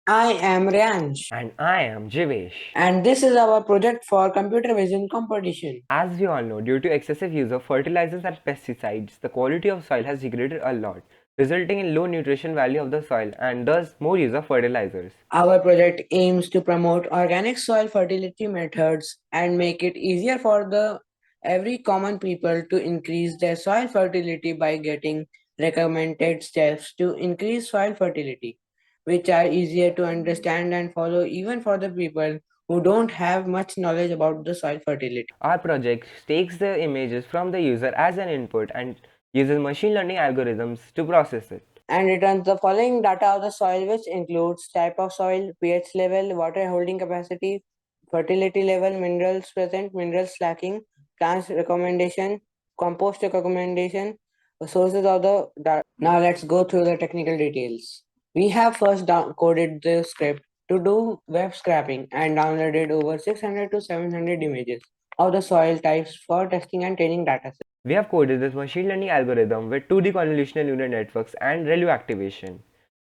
I am Ryansh, And I am Jivesh. and this is our project for computer vision competition. As we all know, due to excessive use of fertilizers and pesticides, the quality of soil has degraded a lot, resulting in low nutrition value of the soil and thus more use of fertilizers. Our project aims to promote organic soil fertility methods and make it easier for the every common people to increase their soil fertility by getting recommended steps to increase soil fertility, which are easier to understand and follow even for the people who don't have much knowledge about the soil fertility. Our project takes the images from the user as an input and uses machine learning algorithms to process it. And returns the following data of the soil, which includes type of soil, pH level, water holding capacity, fertility level, minerals present, minerals lacking, plants recommendation, compost recommendation, the sources of the data. Now let's go through the technical details. We have first coded the script to do web scraping and downloaded over 600 to 700 images of the soil types for testing and training data. We have coded this machine learning algorithm with 2D convolutional neural networks and ReLU activation.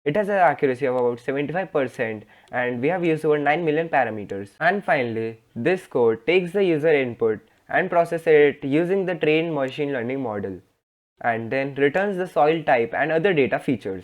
It has an accuracy of about 75% and we have used over 9 million parameters. And finally, this code takes the user input and processes it using the trained machine learning model and then returns the soil type and other data features.